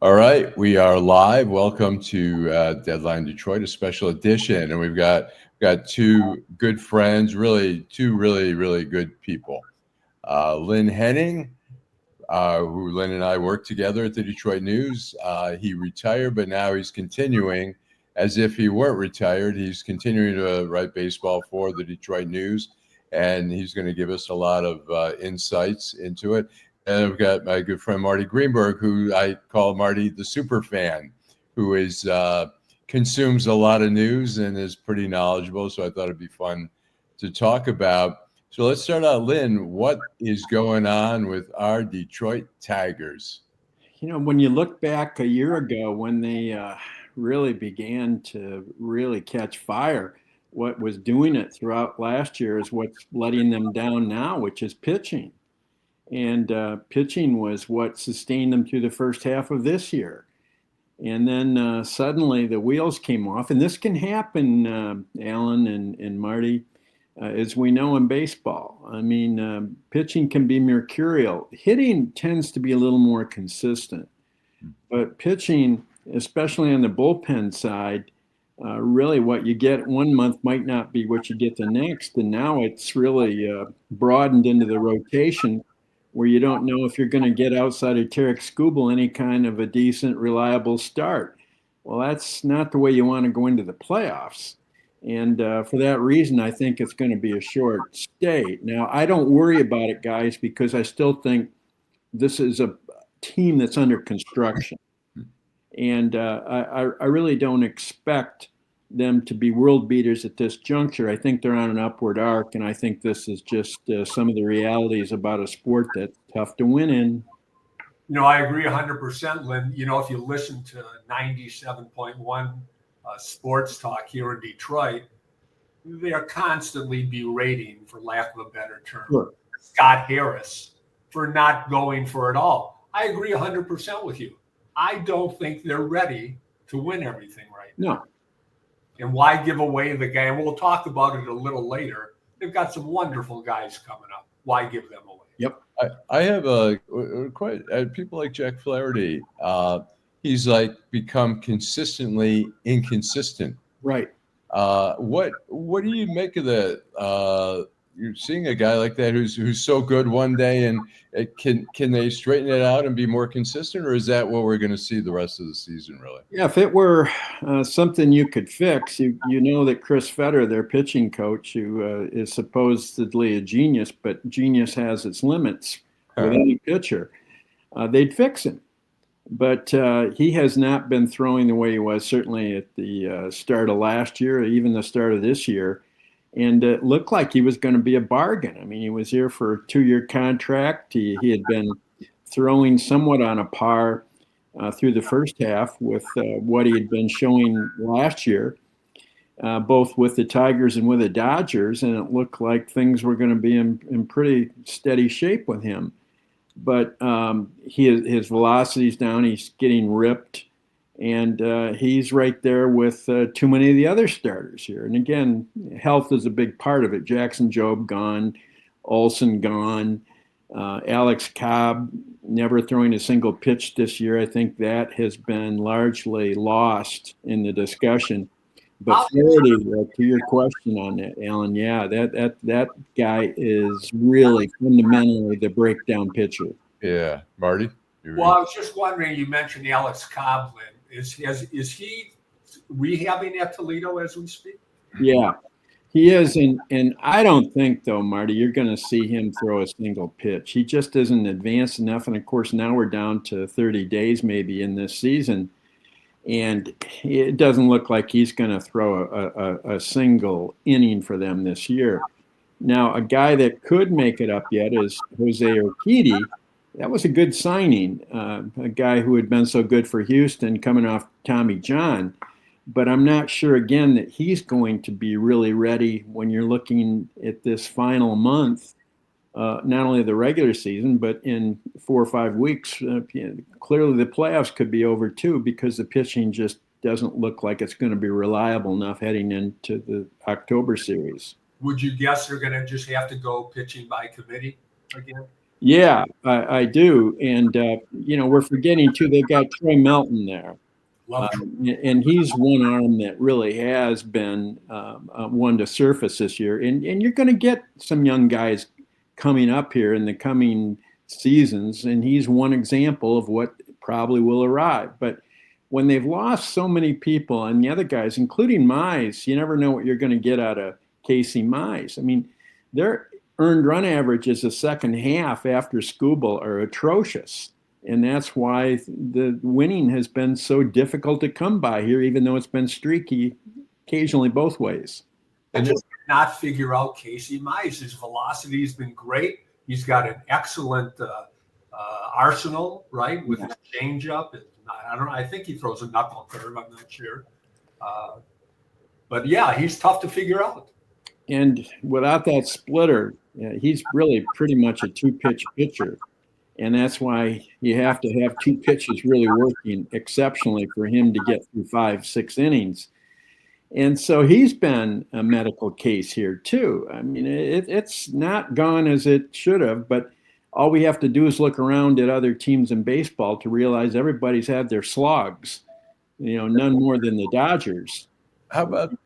All right, we are live. Welcome to Deadline Detroit, a special edition, and we've got two good friends, two really good people. Lynn Henning, who Lynn and I worked together at the Detroit News. He retired, but now he's continuing as if he weren't retired. He's continuing to write baseball for the Detroit News, and he's going to give us a lot of insights into it. And I've got my good friend Marty Greenberg, who I call Marty the Superfan, who is consumes a lot of news and is pretty knowledgeable. So I thought it'd be fun to talk about. So let's start out, Lynn. What is going on with our Detroit Tigers? You know, when you look back a year ago when they really began to really catch fire, what was doing it throughout last year is what's letting them down now, which is pitching. And pitching was what sustained them through the first half of this year. And then suddenly the wheels came off. And this can happen, Alan and Marty, as we know in baseball. I mean, pitching can be mercurial. Hitting tends to be a little more consistent. But pitching, especially on the bullpen side, really what you get one month might not be what you get the next. And now it's really broadened into the rotation, where you don't know if you're going to get outside of Tarik Skubal any kind of a decent, reliable start. Well, that's not the way you want to go into the playoffs. And for that reason, I think it's going to be a short stay. Now, I don't worry about it, guys, because I still think this is a team that's under construction. And I really don't expect them to be world beaters at this juncture. I think they're on an upward arc, and I think this is just some of the realities about a sport that's tough to win in. You know, I agree 100%, Lynn. You know, if you listen to 97.1 sports talk here in Detroit, they are constantly berating, for lack of a better term, Scott Harris for not going for it all. I agree 100% with you. I don't think they're ready to win everything right now. No. And why give away the guy? And we'll talk about it a little later. They've got some wonderful guys coming up. Why give them away? Yep. I have quite people like Jack Flaherty. He's like become consistently inconsistent. Right. What do you make of that? You're seeing a guy like that who's so good one day, and can they straighten it out and be more consistent, or is that what we're going to see the rest of the season? Really? Yeah. If it were something you could fix, you know that Chris Fetter, their pitching coach, who is supposedly a genius, but genius has its limits with any pitcher, they'd fix him. But he has not been throwing the way he was, certainly at the start of last year, or even the start of this year. And it looked like he was going to be a bargain. I mean, he was here for a 2-year contract. He had been throwing somewhat on a par through the first half with what he had been showing last year, both with the Tigers and with the Dodgers. And it looked like things were going to be in pretty steady shape with him. But his velocity's down. He's getting ripped. And he's right there with too many of the other starters here. And again, health is a big part of it. Jackson Jobe gone, Olsen gone, Alex Cobb never throwing a single pitch this year. I think that has been largely lost in the discussion. But Flaherty, to your question on that, Alan, yeah, that guy is really fundamentally the breakdown pitcher. Yeah, Marty. Well, I was just wondering. You mentioned Alex Cobb, Lynn. Is he rehabbing at Toledo as we speak? Yeah, he is. And I don't think, though, Marty, you're going to see him throw a single pitch. He just isn't advanced enough. And, of course, now we're down to 30 days maybe in this season. And it doesn't look like he's going to throw a single inning for them this year. Now, a guy that could make it up yet is Jose Urquidy. That was a good signing, a guy who had been so good for Houston coming off Tommy John. But I'm not sure, again, that he's going to be really ready when you're looking at this final month, not only the regular season, but in 4 or 5 weeks. Clearly the playoffs could be over too, because the pitching just doesn't look like it's going to be reliable enough heading into the October series. Would you guess they're going to just have to go pitching by committee again? Yeah, I do. And, we're forgetting, too, they've got Troy Melton there. Love Troy. And he's one arm that really has been one to surface this year. And you're going to get some young guys coming up here in the coming seasons. And he's one example of what probably will arrive. But when they've lost so many people and the other guys, including Mize, you never know what you're going to get out of Casey Mize. I mean, their earned run averages the second half after Skubal are atrocious. And that's why the winning has been so difficult to come by here, even though it's been streaky occasionally both ways. I just cannot figure out Casey Mize. His velocity has been great. He's got an excellent arsenal, right, with his changeup. I don't know. I think he throws a knuckle curve. I'm not sure. But, yeah, he's tough to figure out. And without that splitter, he's really pretty much a two-pitch pitcher. And that's why you have to have two pitches really working exceptionally for him to get through 5-6 innings. And so he's been a medical case here, too. I mean, it's not gone as it should have, but all we have to do is look around at other teams in baseball to realize everybody's had their slugs, none more than the Dodgers. How about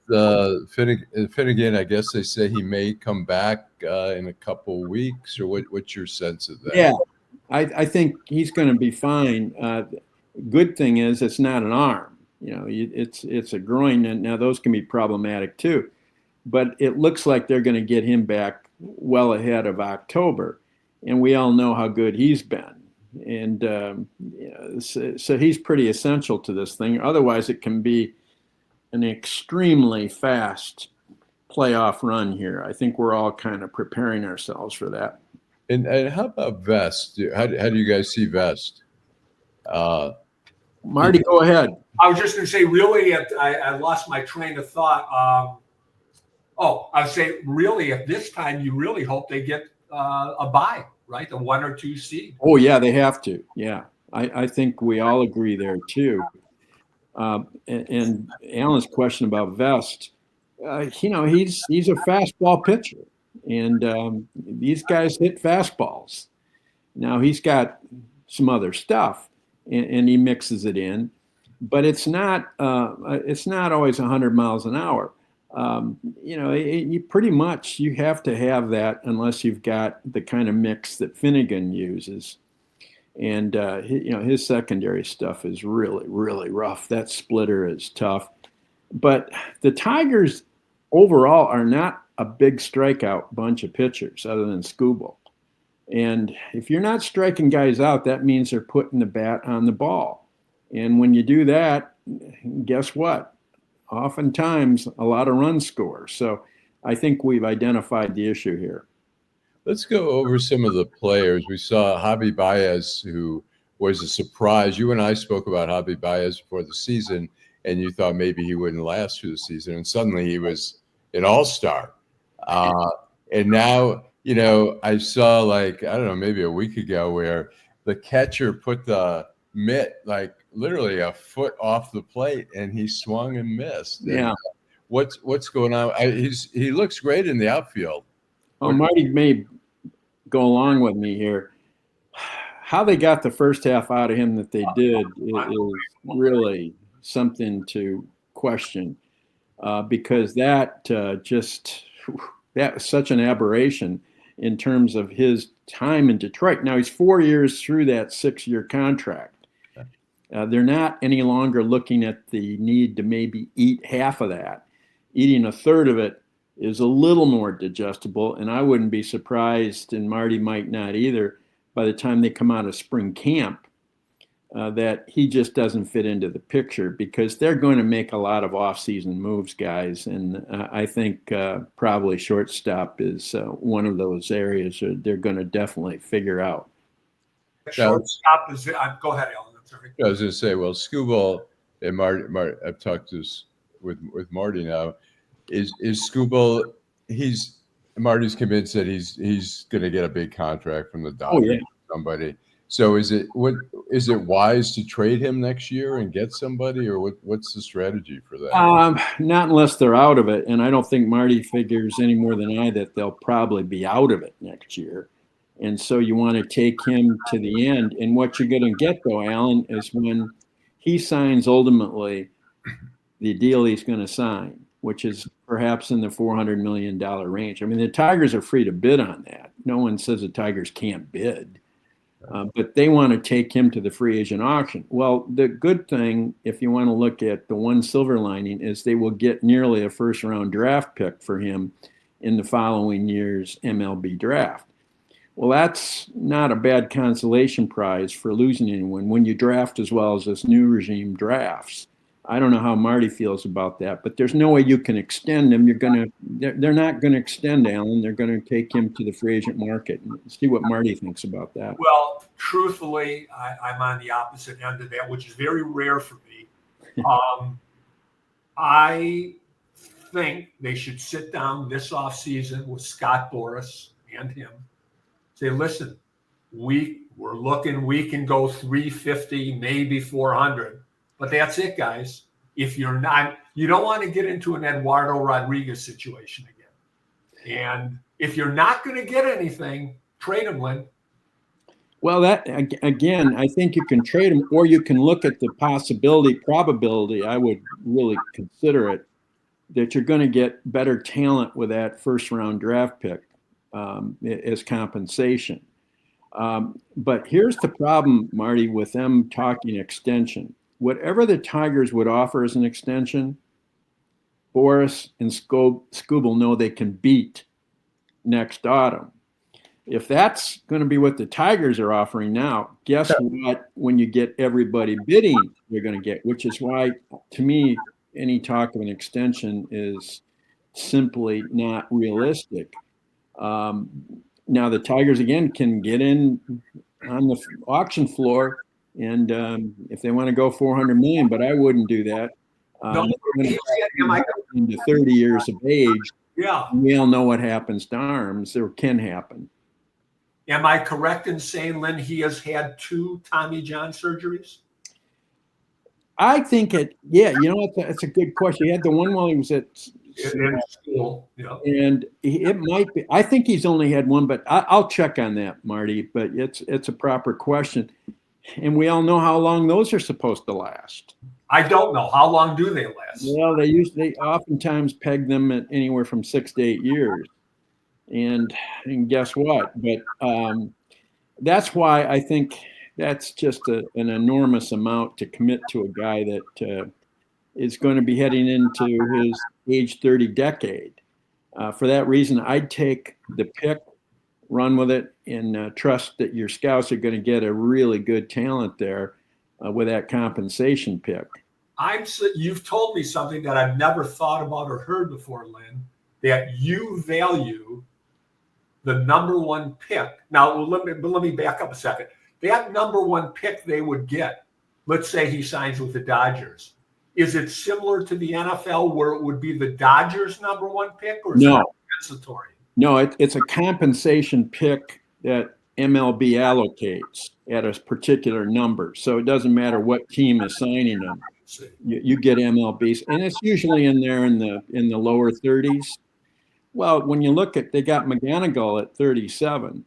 Finnegan? I guess they say he may come back in a couple weeks, or what's your sense of that? Yeah, I think he's going to be fine. Good thing is it's not an arm. It's a groin, and now those can be problematic too. But it looks like they're going to get him back well ahead of October, and we all know how good he's been. And so he's pretty essential to this thing. Otherwise, it can be an extremely fast playoff run here. I think we're all kind of preparing ourselves for that. And how about Vest? How do you guys see Vest? Marty, go ahead. I was just going to say, really, I lost my train of thought. I would say, really, at this time, you really hope they get a bye, right? The 1 or 2 seed. Oh, yeah, they have to. Yeah, I think we all agree there, too. And Alan's question about Vest, he's a fastball pitcher. And these guys hit fastballs. Now he's got some other stuff, and he mixes it in, but it's not always 100 miles an hour. You pretty much you have to have that unless you've got the kind of mix that Finnegan uses. And his secondary stuff is really, really rough. That splitter is tough. But the Tigers overall are not a big strikeout bunch of pitchers other than Skubal. And if you're not striking guys out, that means they're putting the bat on the ball. And when you do that, guess what? Oftentimes a lot of runs score. So I think we've identified the issue here. Let's go over some of the players. We saw Javier Báez, who was a surprise. You and I spoke about Javier Báez before the season, and you thought maybe he wouldn't last through the season. And suddenly he was an all-star. And now, I saw maybe a week ago where the catcher put the mitt literally a foot off the plate and he swung and missed. Yeah. And what's going on? He looks great in the outfield. Oh, Marty may go along with me here. How they got the first half out of him that they did is really something to question, because that was such an aberration in terms of his time in Detroit. Now he's 4 years through that 6-year contract. They're not any longer looking at the need to maybe eat half of that. Eating a third of it is a little more digestible, and I wouldn't be surprised, and Marty might not either, by the time they come out of spring camp, that he just doesn't fit into the picture, because they're going to make a lot of off-season moves, guys, and I think probably shortstop is one of those areas that they're going to definitely figure out. Shortstop is go ahead, Alan. I was going to say, well, Skubal and Marty, I've talked to this with Marty now. Is Skubal? Marty's convinced that he's going to get a big contract from the Dodgers. Oh, yeah. Somebody. So is it wise to trade him next year and get somebody, or what's the strategy for that? Not unless they're out of it, and I don't think Marty figures any more than I that they'll probably be out of it next year. And so you want to take him to the end. And what you're going to get, though, Alan, is when he signs ultimately the deal he's going to sign, which is perhaps in the $400 million range. I mean, the Tigers are free to bid on that. No one says the Tigers can't bid. But they want to take him to the free agent auction. Well, the good thing, if you want to look at the one silver lining, is they will get nearly a first-round draft pick for him in the following year's MLB draft. Well, that's not a bad consolation prize for losing anyone when you draft as well as this new regime drafts. I don't know how Marty feels about that, but there's no way you can extend him. They're not going to extend Allen. They're going to take him to the free agent market. And see what Marty thinks about that. Well, truthfully, I'm on the opposite end of that, which is very rare for me. I think they should sit down this offseason with Scott Boras and him. Say, listen, we're looking, we can go 350, maybe 400. But that's it, guys. If you're not, you don't want to get into an Eduardo Rodriguez situation again. And if you're not going to get anything, trade him, Lynn. Well, that again, I think you can trade him, or you can look at the probability. I would really consider it that you're going to get better talent with that first-round draft pick as compensation. But here's the problem, Marty, with them talking extension. Whatever the Tigers would offer as an extension, Boras and Skubal know they can beat next autumn. If that's going to be what the Tigers are offering now, guess what? When you get everybody bidding, you're going to get, which is why, to me, any talk of an extension is simply not realistic. Now, the Tigers, again, can get in on the auction floor, and if they want to go $400 million, but I wouldn't do that. Into 30 years of age, yeah, we all know what happens to arms, or can happen. Am I correct in saying, Lynn, he has had 2 Tommy John surgeries? I think it's a good question. He had the one while he was at school, yeah. And it might be. I think he's only had one, but I'll check on that, Marty. But it's a proper question, and we all know how long those are supposed to last. I don't know. How long do they last? Well, they oftentimes peg them at anywhere from 6 to 8 years, and guess what? But that's why I think that's just an enormous amount to commit to a guy that is going to be heading into his age 30 decade. For that reason, I'd take the pick, run with it, and trust that your scouts are going to get a really good talent there with that compensation pick. You've told me something that I've never thought about or heard before, Lynn, that you value the number 1 pick. Now, let me back up a second. That number 1 pick they would get, let's say he signs with the Dodgers. Is it similar to the NFL where it would be the Dodgers' number 1 pick, or is it compensatory? No, it's a compensation pick that MLB allocates at a particular number. So it doesn't matter what team is signing them. You get MLBs, and it's usually in there in the lower 30s. Well, when you look at, they got McGonigal at 37.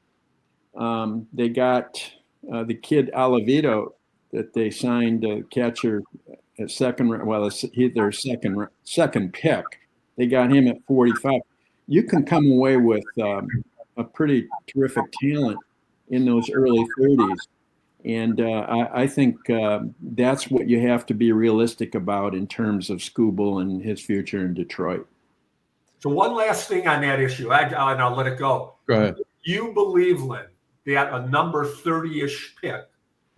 They got the kid Oliveto that they signed, catcher at second. Well, their second pick. They got him at 45. You can come away with a pretty terrific talent in those early 30s. And I think that's what you have to be realistic about in terms of Skubal and his future in Detroit. So one last thing on that issue, and I'll let it go. Go ahead. You believe, Lynn, that a number 30-ish pick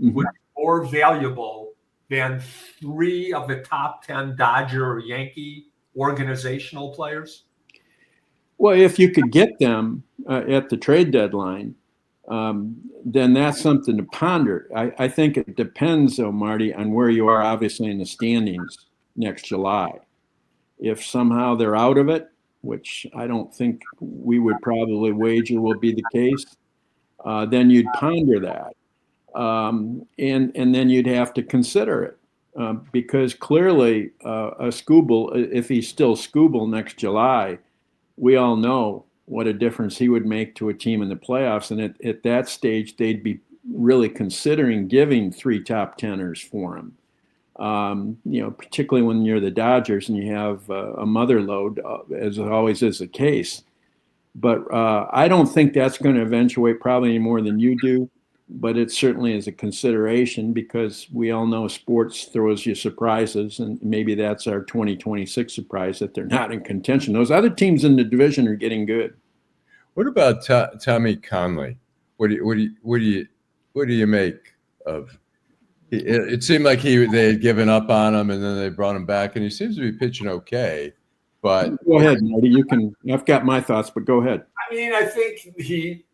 would be more valuable than 3 of the top 10 Dodger or Yankee organizational players? Well, if you could get them at the trade deadline, then that's something to ponder. I think it depends, though, Marty, on where you are, obviously, in the standings next July. If somehow they're out of it, which I don't think we would probably wager will be the case, then you'd ponder that. And then you'd have to consider it. Because clearly a Skubal, if he's still Skubal next July, we all know what a difference he would make to a team in the playoffs. And at that stage, they'd be really considering giving 3 top teners for him. Particularly when you're the Dodgers and you have a mother load, as always is the case. But I don't think that's going to eventuate probably any more than you do. But it certainly is a consideration because we all know sports throws you surprises, and maybe that's our 2026 surprise that they're not in contention. Those other teams in the division are getting good. What about Tommy Conley? What do you make of? It seemed like they had given up on him, and then they brought him back, and he seems to be pitching okay. But go ahead, Marty. You can. I've got my thoughts, but go ahead. I mean, I think he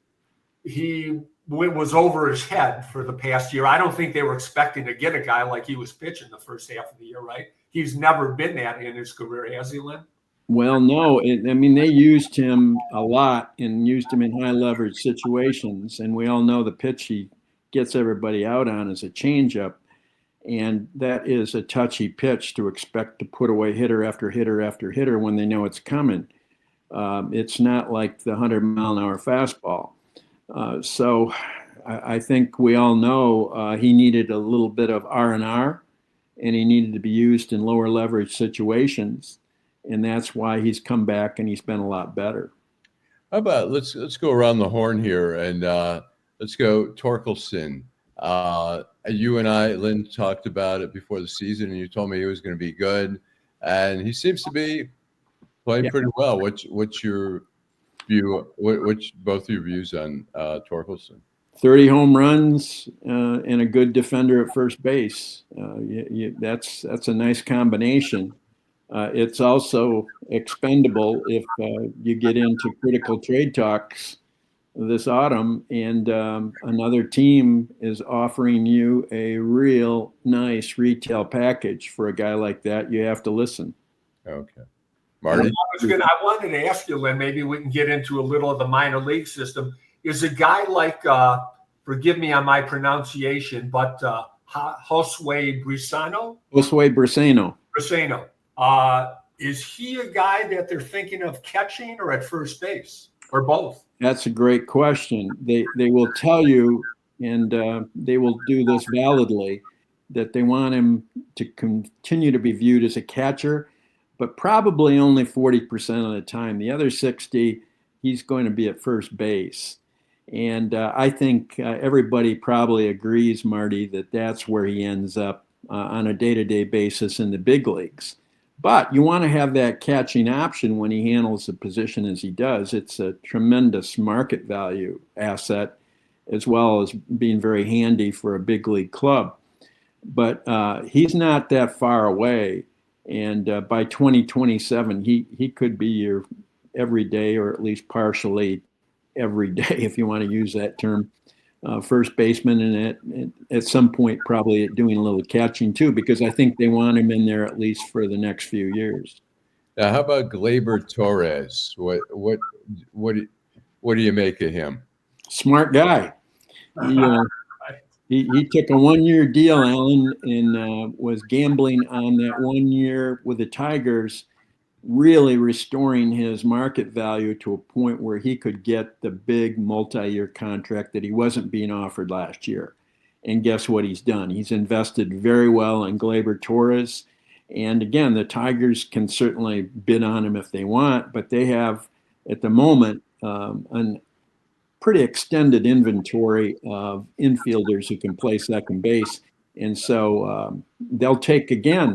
was over his head for the past year. I don't think they were expecting to get a guy like he was pitching the first half of the year, right? He's never been that in his career, has he, Lynn? Well, no. They used him a lot and used him in high leverage situations. And we all know the pitch he gets everybody out on is a changeup. And that is a touchy pitch to expect to put away hitter after hitter after hitter when they know it's coming. It's not like the 100-mile-an-hour fastball. So I think we all know he needed a little bit of R&R, and he needed to be used in lower leverage situations. And that's why he's come back and he's been a lot better. How about let's go around the horn here and let's go Torkelson. You and I, Lynn, talked about it before the season, and you told me he was going to be good, and he seems to be playing pretty well. What's your view? What's both your views on Torkelson? 30 home runs and a good defender at first base. That's a nice combination. It's also expendable if you get into critical trade talks this autumn and another team is offering you a real nice retail package for a guy like that. You have to listen. Okay. Marty? I wanted to ask you, Lynn, maybe we can get into a little of the minor league system. Is a guy like, forgive me on my pronunciation, but Josue Brisano? Josue Brisano. Brisano. Is he a guy that they're thinking of catching or at first base or both? That's a great question. They will tell you, and they will do this validly, that they want him to continue to be viewed as a catcher, but probably only 40% of the time. The other 60, he's going to be at first base. And I think everybody probably agrees, Marty, that that's where he ends up on a day-to-day basis in the big leagues. But you want to have that catching option when he handles the position as he does. It's a tremendous market value asset, as well as being very handy for a big league club. But he's not that far away. And by 2027, he could be your everyday, or at least partially every day, if you want to use that term, first baseman, and at some point probably doing a little catching too, because I think they want him in there at least for the next few years. Now, how about Gleyber Torres? What do you make of him? Smart guy. He took a 1-year deal, Alan, and was gambling on that 1 year with the Tigers, really restoring his market value to a point where he could get the big multi-year contract that he wasn't being offered last year. And guess what he's done? He's invested very well in Gleyber Torres. And again, the Tigers can certainly bid on him if they want, but they have, at the moment, a pretty extended inventory of infielders who can play second base. And so they'll take a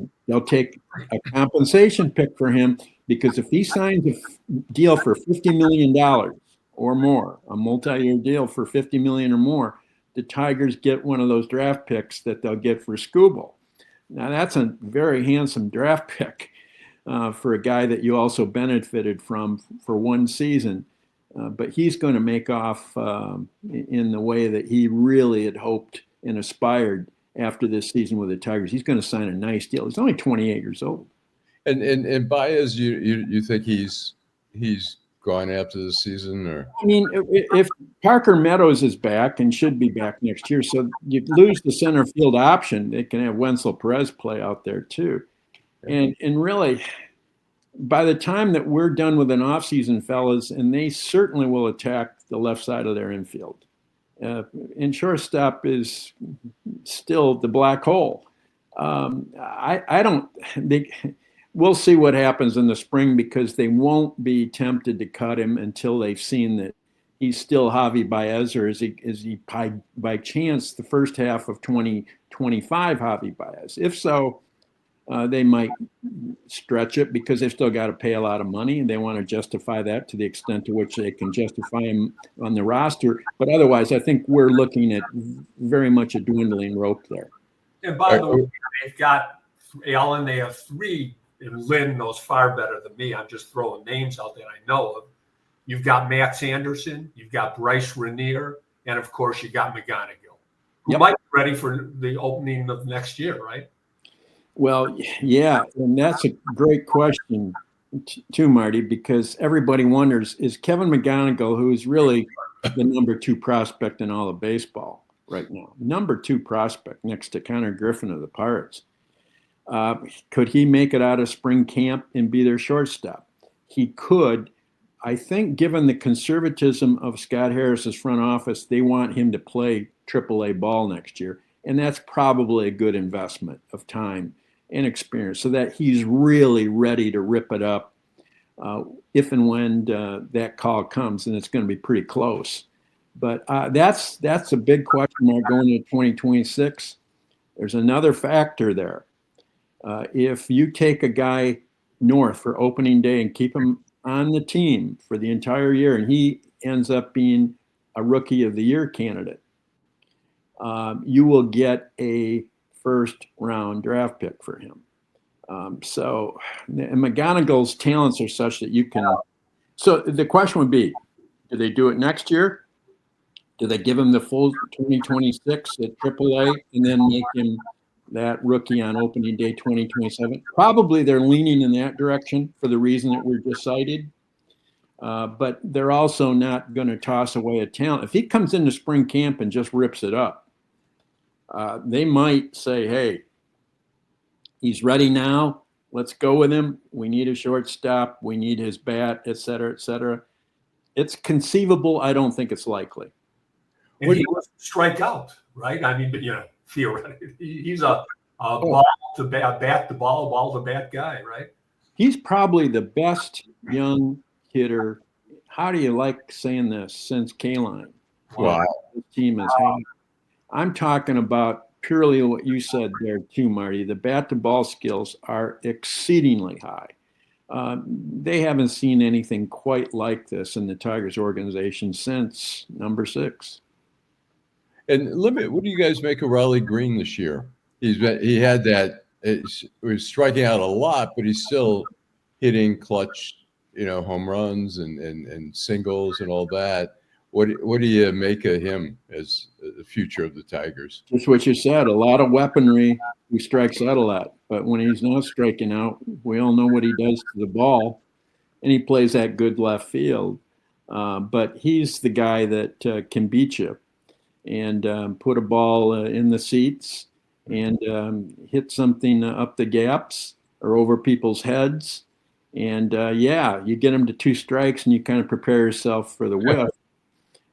compensation pick for him, because if he signs a deal for $50 million or more, a multi-year deal for $50 million or more, the Tigers get one of those draft picks that they'll get for Skubal. Now, that's a very handsome draft pick for a guy that you also benefited from for one season. But he's going to make off in the way that he really had hoped and aspired after this season with the Tigers. He's going to sign a nice deal. He's only 28 years old. And Báez, you think he's gone after the season? Or I mean, if Parker Meadows is back and should be back next year, so you lose the center field option, they can have Wenzel Perez play out there too. And really, by the time that we're done with an offseason, fellas, and they certainly will attack the left side of their infield. And shortstop is still the black hole. I don't. We'll see what happens in the spring, because they won't be tempted to cut him until they've seen that he's still Javier Báez, or is he by chance the first half of 2025 Javier Báez? If so, they might stretch it, because they've still got to pay a lot of money, and they want to justify that to the extent to which they can justify him on the roster. But otherwise, I think we're looking at very much a dwindling rope there. And by the way, they've got Alan. They have three, and Lynn knows far better than me. I'm just throwing names out that I know of. You've got Max Anderson, you've got Bryce Rainier, and of course you got McGonigal, who might be ready for the opening of next year, right? Well, yeah, and that's a great question too, Marty, because everybody wonders, is Kevin McGonigal, who is really the number 2 prospect in all of baseball right now, number 2 prospect next to Connor Griffin of the Pirates, could he make it out of spring camp and be their shortstop? He could. I think given the conservatism of Scott Harris's front office, they want him to play AAA ball next year. And that's probably a good investment of time and experience, so that he's really ready to rip it up if and when that call comes, and it's going to be pretty close. But that's a big question mark going into 2026. There's another factor there. If you take a guy north for opening day and keep him on the team for the entire year, and he ends up being a Rookie of the Year candidate, you will get a first-round draft pick for him. And McGonigal's talents are such that you can. So the question would be, do they do it next year? Do they give him the full 2026 at AAA and then make him that rookie on opening day 2027? Probably they're leaning in that direction for the reason that we just cited. But they're also not going to toss away a talent. If he comes into spring camp and just rips it up, they might say, hey, he's ready now. Let's go with him. We need a shortstop. We need his bat, et cetera, et cetera. It's conceivable. I don't think it's likely. And he doesn't strike out, right? I mean, but theoretically, he's a ball to bat to ball to bat guy, right? He's probably the best young hitter. How do you like saying this? Since K-Line. Wow. This team is hot. I'm talking about purely what you said there too, Marty. The bat to ball skills are exceedingly high. They haven't seen anything quite like this in the Tigers organization since number 6. And what do you guys make of Riley Green this year? He had that. He was striking out a lot, but he's still hitting clutch, home runs and singles and all that. What do you make of him as the future of the Tigers? Just what you said. A lot of weaponry. He strikes out a lot, but when he's not striking out, we all know what he does to the ball, and he plays that good left field. But he's the guy that can beat you and put a ball in the seats and hit something up the gaps or over people's heads. And you get him to 2 strikes and you kind of prepare yourself for the whiff.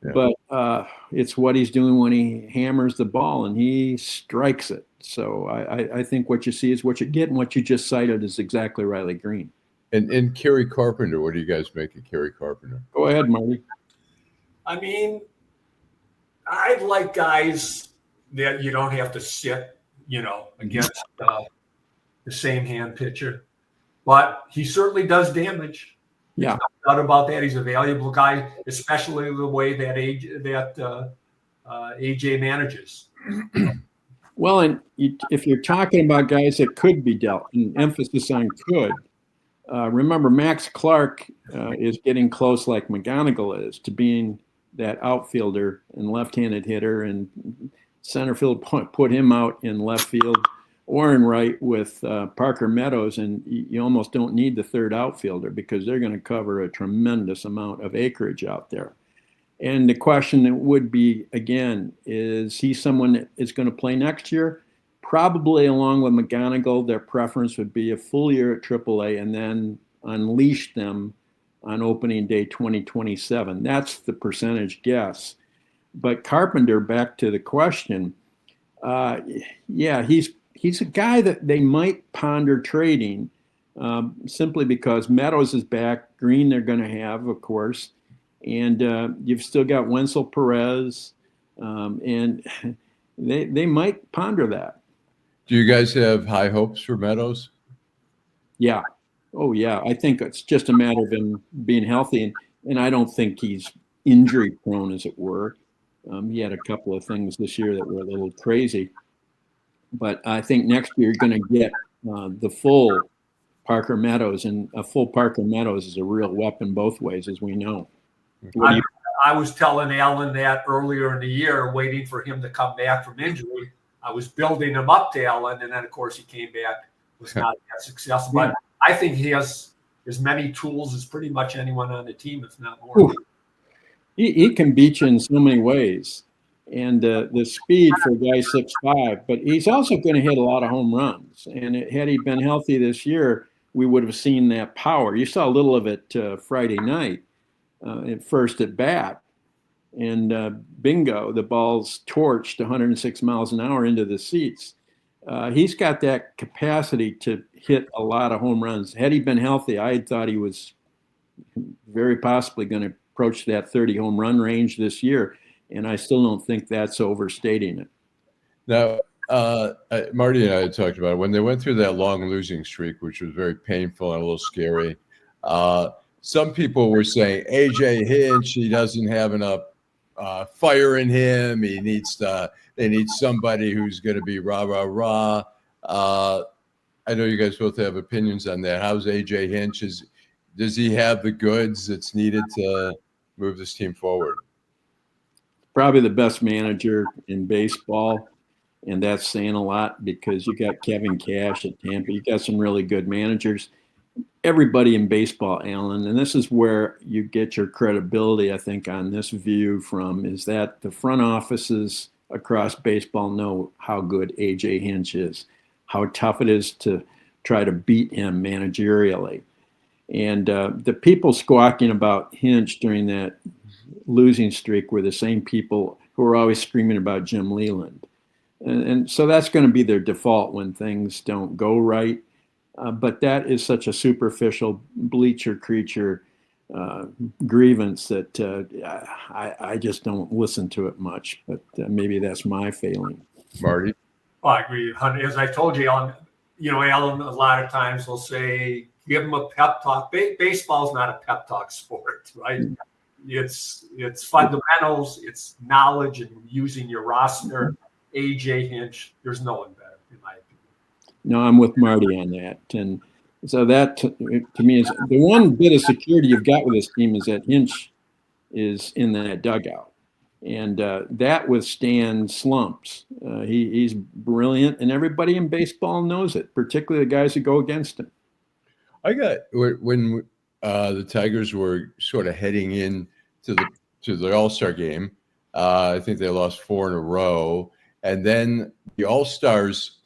Yeah. But it's what he's doing when he hammers the ball and he strikes it. So I think what you see is what you get, and what you just cited is exactly Riley Green. And Kerry Carpenter, what do you guys make of Kerry Carpenter? Go ahead, Marty. I mean, I like guys that you don't have to sit, against the same hand pitcher. But he certainly does damage. Yeah. No doubt about that. He's a valuable guy, especially the way that AJ manages. Well, and if you're talking about guys that could be dealt, and emphasis on could, remember Max Clark is getting close, like McGonigal is, to being that outfielder and left-handed hitter, and center field put him out in left field or in right with Parker Meadows, and you almost don't need the third outfielder because they're going to cover a tremendous amount of acreage out there. And the question would be, again, is he someone that is going to play next year? Probably along with McGonigal, their preference would be a full year at AAA and then unleash them on opening day 2027. That's the percentage guess. But Carpenter, back to the question, yeah, he's a guy that they might ponder trading simply because Meadows is back. Green they're going to have, of course. And you've still got Wenzel Perez. And they might ponder that. Do you guys have high hopes for Meadows? Yeah. Oh, yeah. I think it's just a matter of him being healthy. And I don't think he's injury prone, as it were. He had a couple of things this year that were a little crazy. But I think next year you're going to get the full Parker Meadows. And a full Parker Meadows is a real weapon both ways, as we know. I was telling Alan that earlier in the year, waiting for him to come back from injury. I was building him up to Alan, and then, of course, he came back. Was not that successful. But I think he has as many tools as pretty much anyone on the team, if not more. Ooh. He can beat you in so many ways. And the speed for a guy 6'5", but he's also going to hit a lot of home runs. And had he been healthy this year, we would have seen that power. You saw a little of it Friday night at first at bat. And bingo, the ball's torched 106 miles an hour into the seats. He's got that capacity to hit a lot of home runs. Had he been healthy, I had thought he was very possibly going to approach that 30 home run range this year. And I still don't think that's overstating it. Now, Marty and I had talked about it. When they went through that long losing streak, which was very painful and a little scary, some people were saying, A.J. Hinch, he doesn't have enough fire in him. They need somebody who's going to be rah. I know you guys both have opinions on that. How's A.J. Hinch? Does he have the goods that's needed to move this team forward? Probably the best manager in baseball, and that's saying a lot because you got Kevin Cash at Tampa. You got some really good managers. Everybody in baseball, Alan, and this is where you get your credibility, I think, on this view from, is that the front offices across baseball know how good A.J. Hinch is, how tough it is to try to beat him managerially. And the people squawking about Hinch during that losing streak were the same people who were always screaming about Jim Leland. And so that's going to be their default when things don't go right. But that is such a superficial bleacher creature grievance that I just don't listen to it much. But maybe that's my failing. Marty? Well, I agree. As I told you, Alan, a lot of times will say, give him a pep talk. Baseball's not a pep talk sport, right? It's fundamentals, it's knowledge and using your roster. A.J. Hinch, there's no one better, in my opinion. No, I'm with Marty on that. And so that, to me, is the one bit of security you've got with this team is that Hinch is in that dugout. And that withstands slumps. He's brilliant, and everybody in baseball knows it, particularly the guys who go against him. When the Tigers were sort of heading in to the All-Star game, I think they lost 4 in a row. And then the All-Stars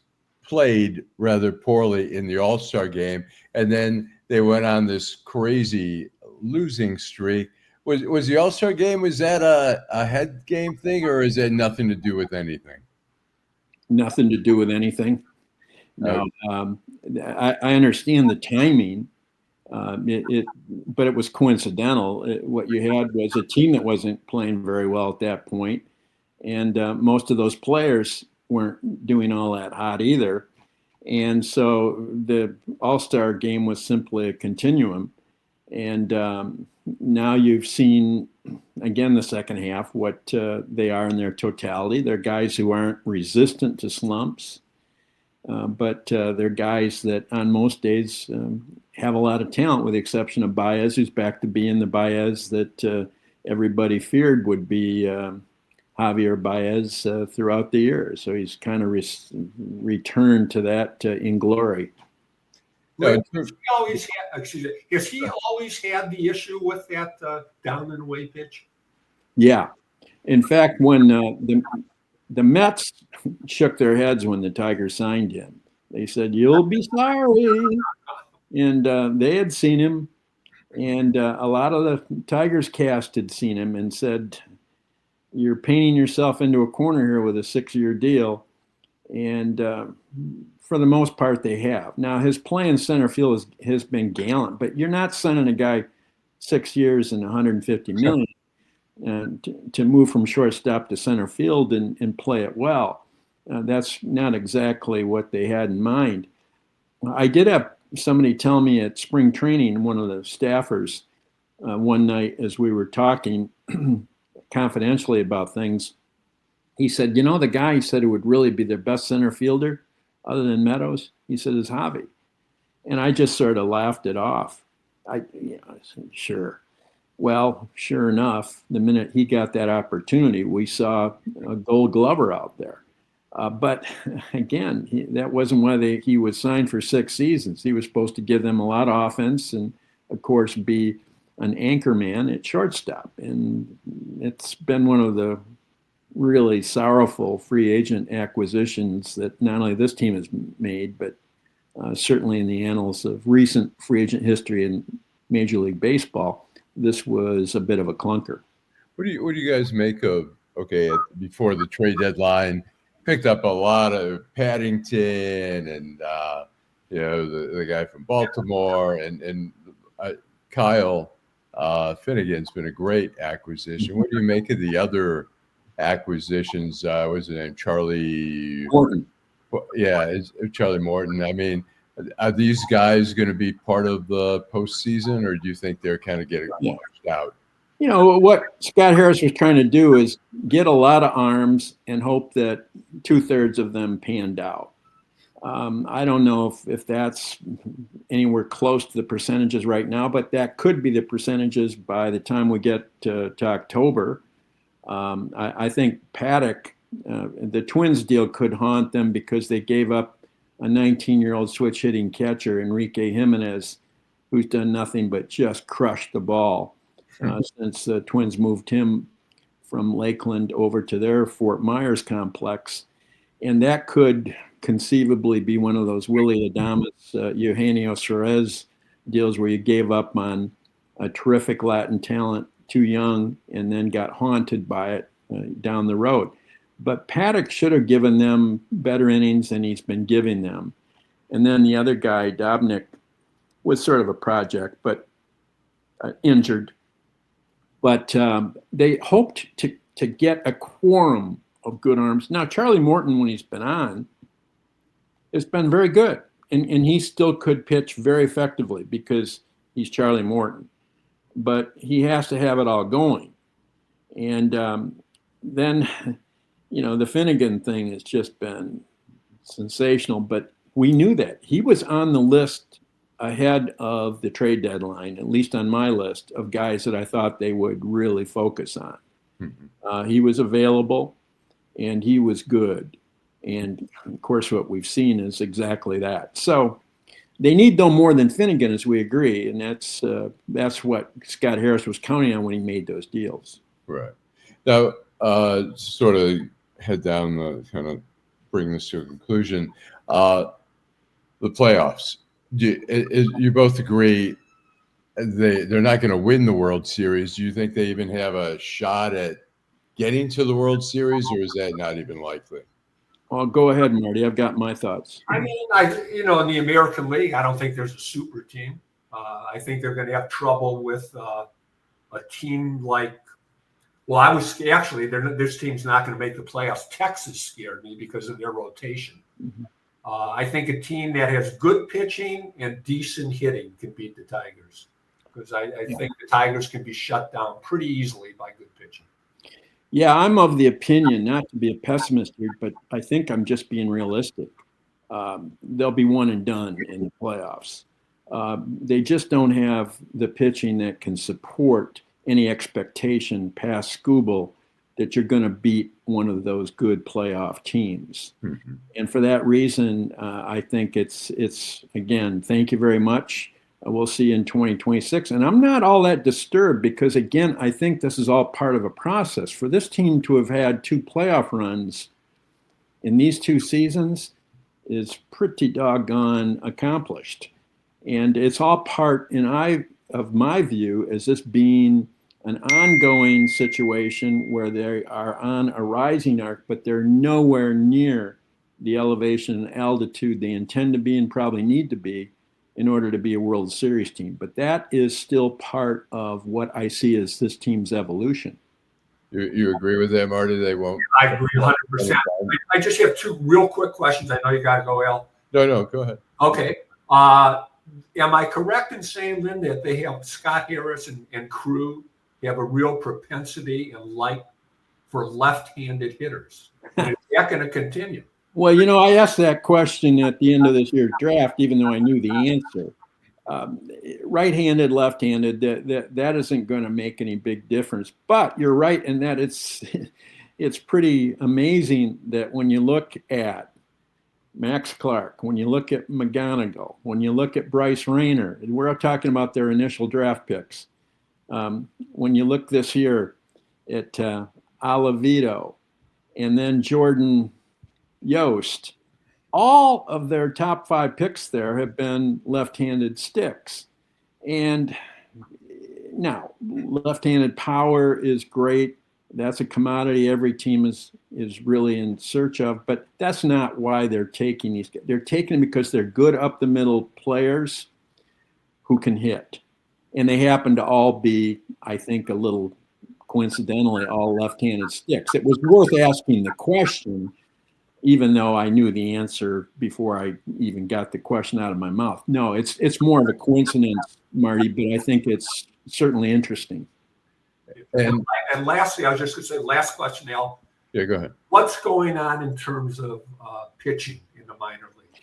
played rather poorly in the All-Star game. And then they went on this crazy losing streak. Was the All-Star game, was that a head game thing, or is it nothing to do with anything? Nothing to do with anything. No, I understand the timing, but it was coincidental. What you had was a team that wasn't playing very well at that point, and most of those players weren't doing all that hot either. And so the All-Star game was simply a continuum. And now you've seen, again, the second half, what they are in their totality. They're guys who aren't resistant to slumps, but they're guys that on most days have a lot of talent, with the exception of Báez, who's back to being the Báez that everybody feared would be Javier Báez throughout the year. So he's kind of returned to that in glory. No, has he always had the issue with that down and away pitch? Yeah. In fact, when the Mets shook their heads when the Tigers signed him, they said, "You'll be sorry." And they had seen him, and a lot of the Tigers cast had seen him and said, "You're painting yourself into a corner here with a 6-year deal." And for the most part, they have. Now, his play in center field has been gallant, but you're not sending a guy 6 years and 150 million to move from shortstop to center field and play it well. That's not exactly what they had in mind. I did have somebody tell me at spring training, one of the staffers, one night as we were talking confidentially about things, he said, the guy he said who would really be their best center fielder other than Meadows, he said, is Javi. And I just sort of laughed it off. I said, sure. Well, sure enough, the minute he got that opportunity, we saw a Gold Glover out there. But again, that wasn't why he was signed for 6 seasons. He was supposed to give them a lot of offense and, of course, be an anchor man at shortstop. And it's been one of the really sorrowful free agent acquisitions that not only this team has made, but certainly in the annals of recent free agent history in Major League Baseball. This was a bit of a clunker. What do you guys make of, before the trade deadline, picked up a lot of Paddington and, the guy from Baltimore and Kyle Finnegan's been a great acquisition. What do you make of the other acquisitions? What was his name? Charlie Morton. Yeah, it's Charlie Morton. I mean, are these guys going to be part of the postseason, or do you think they're kind of getting washed out? What Scott Harris was trying to do is get a lot of arms and hope that 2/3 of them panned out. I don't know if that's anywhere close to the percentages right now, but that could be the percentages by the time we get to October. I think Paddock, the Twins deal could haunt them because they gave up a 19-year-old switch hitting catcher, Enrique Jimenez, who's done nothing but just crush the ball since the Twins moved him from Lakeland over to their Fort Myers complex. And that could conceivably be one of those Willie Adames, Eugenio Suarez deals where you gave up on a terrific Latin talent too young and then got haunted by it down the road. But Paddock should have given them better innings than he's been giving them. And then the other guy, Dobnik, was sort of a project, but injured. But they hoped to get a quorum of good arms. Now, Charlie Morton, when he's been on, has been very good. And he still could pitch very effectively because he's Charlie Morton. But he has to have it all going. And then, the Finnegan thing has just been sensational. But we knew that. He was on the list ahead of the trade deadline, at least on my list, of guys that I thought they would really focus on. Mm-hmm. He was available, and he was good. And, of course, what we've seen is exactly that. So they need no more than Finnegan, as we agree, and that's what Scott Harris was counting on when he made those deals. Right. Now, sort of head down, kind of bring this to a conclusion. The playoffs. You both agree they're not going to win the World Series. Do you think they even have a shot at getting to the World Series, or is that not even likely? Well, go ahead, Marty. I've got my thoughts. I mean, in the American League, I don't think there's a super team. I think they're going to have trouble with a team like. Well, I was actually this team's not going to make the playoffs. Texas scared me because of their rotation. Mm-hmm. I think a team that has good pitching and decent hitting can beat the Tigers because I think the Tigers can be shut down pretty easily by good pitching. Yeah, I'm of the opinion, not to be a pessimist here, but I think I'm just being realistic. They'll be one and done in the playoffs. They just don't have the pitching that can support any expectation past Skubal that you're going to beat one of those good playoff teams. Mm-hmm. And for that reason, I think it's again, thank you very much. We'll see you in 2026. And I'm not all that disturbed because, again, I think this is all part of a process. For this team to have had 2 playoff runs in these 2 seasons is pretty doggone accomplished. And it's all part, of my view, as this being an ongoing situation where they are on a rising arc, but they're nowhere near the elevation and altitude they intend to be and probably need to be in order to be a World Series team. But that is still part of what I see as this team's evolution. You agree with that, Marty? They won't. I agree 100%. I just have two real quick questions. I know you got to go, Al. No, go ahead. Okay. Am I correct in saying, Lynn, that they have Scott Harris and crew have a real propensity and like for left-handed hitters? And is that going to continue? Well, I asked that question at the end of this year's draft, even though I knew the answer. Right-handed, left-handed, that isn't going to make any big difference. But you're right in that it's pretty amazing that when you look at Max Clark, when you look at McGonigal, when you look at Bryce Rayner, and we're talking about their initial draft picks. When you look this year at Oliveto and then Jordan Yost, all of their top 5 picks there have been left-handed sticks. And now, left-handed power is great. That's a commodity every team is really in search of, but that's not why they're taking these. They're taking them because they're good up the middle players who can hit. And they happen to all be, I think, a little coincidentally, all left-handed sticks. It was worth asking the question, even though I knew the answer before I even got the question out of my mouth. No, it's more of a coincidence, Marty, but I think it's certainly interesting. And lastly, I was just going to say, last question, Al. Yeah, go ahead. What's going on in terms of pitching in the minor leagues?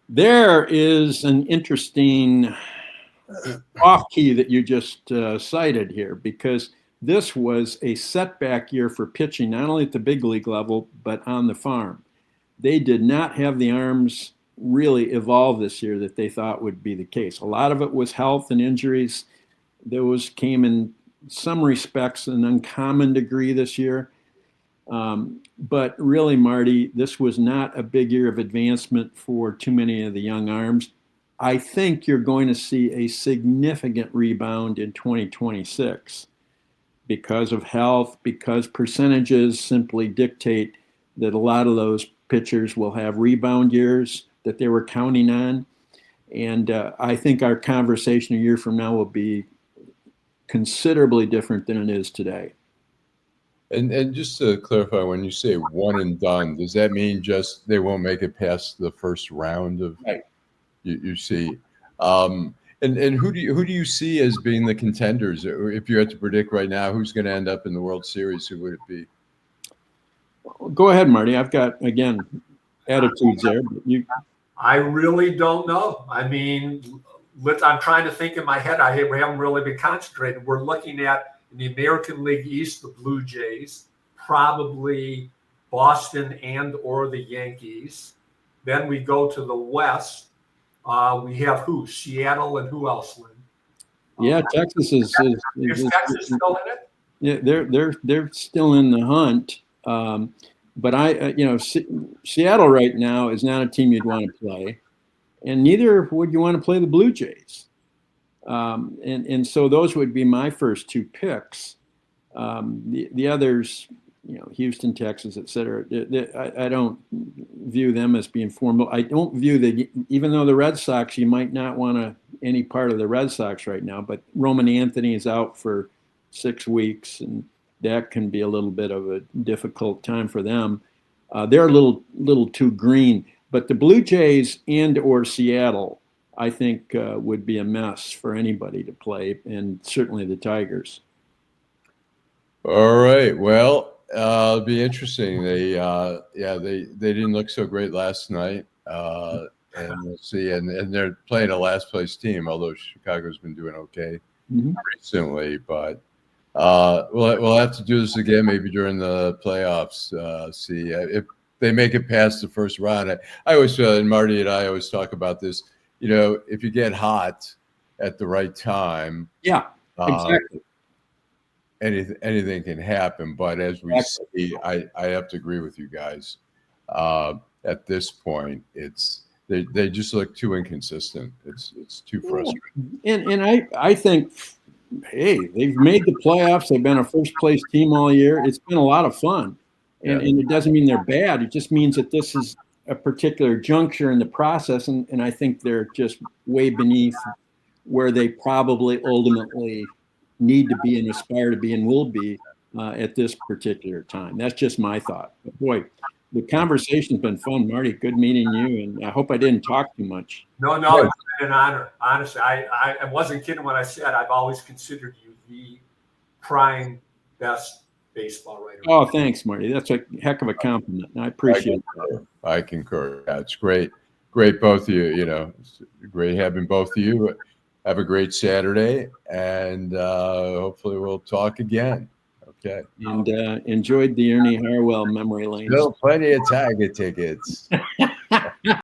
There is an interesting off key that you just cited here, because this was a setback year for pitching, not only at the big league level, but on the farm. They did not have the arms really evolve this year that they thought would be the case. A lot of it was health and injuries. Those came in some respects an uncommon degree this year. But really, Marty, this was not a big year of advancement for too many of the young arms. I think you're going to see a significant rebound in 2026 because of health, because percentages simply dictate that a lot of those pitchers will have rebound years that they were counting on. And I think our conversation a year from now will be considerably different than it is today. And just to clarify, when you say one and done, does that mean just they won't make it past the first round of? Right. You see, and who do you see as being the contenders? If you had to predict right now, who's going to end up in the World Series? Who would it be? Go ahead, Marty. I've got, again, attitudes there. But I really don't know. I mean, I'm trying to think in my head. I haven't really been concentrating. We're looking at in the American League East, the Blue Jays, probably Boston and or the Yankees. Then we go to the West. We have who? Seattle and who else, Lynn? Yeah, Texas is Texas still in it? Yeah, they're still in the hunt. But Seattle right now is not a team you'd want to play, and neither would you want to play the Blue Jays. And so those would be my first 2 picks. The others, Houston, Texas, et cetera, I don't view them as being formal. I don't view that, even though the Red Sox, you might not want any part of the Red Sox right now, but Roman Anthony is out for 6 weeks, and that can be a little bit of a difficult time for them. They're a little too green, but the Blue Jays and or Seattle, I think, would be a mess for anybody to play, and certainly the Tigers. All right. Well, it'll be interesting. They didn't look so great last night, and we'll see. And they're playing a last place team, although Chicago's been doing okay recently. But we'll have to do this again maybe during the playoffs. See if they make it past the first round. I always and Marty and I always talk about this. If you get hot at the right time, yeah, exactly. Anything can happen. But as we see, I have to agree with you guys. At this point, they just look too inconsistent. It's too frustrating. And I think, hey, they've made the playoffs. They've been a first place team all year. It's been a lot of fun. And it doesn't mean they're bad. It just means that this is a particular juncture in the process. And I think they're just way beneath where they probably ultimately need to be and aspire to be and will be at this particular time. That's just my thought. But boy, the conversation's been fun, Marty. Good meeting you. And I hope I didn't talk too much. No, it's been an honor. Honestly, I wasn't kidding when I said I've always considered you the prime best baseball writer. Oh, thanks, Marty. That's a heck of a compliment. I appreciate that. I concur. Yeah, it's great. Great, both of you. You know, it's great having both of you. Have a great Saturday, and hopefully we'll talk again. Okay. And enjoyed the Ernie Harwell memory lane. Still plenty of Tiger tickets.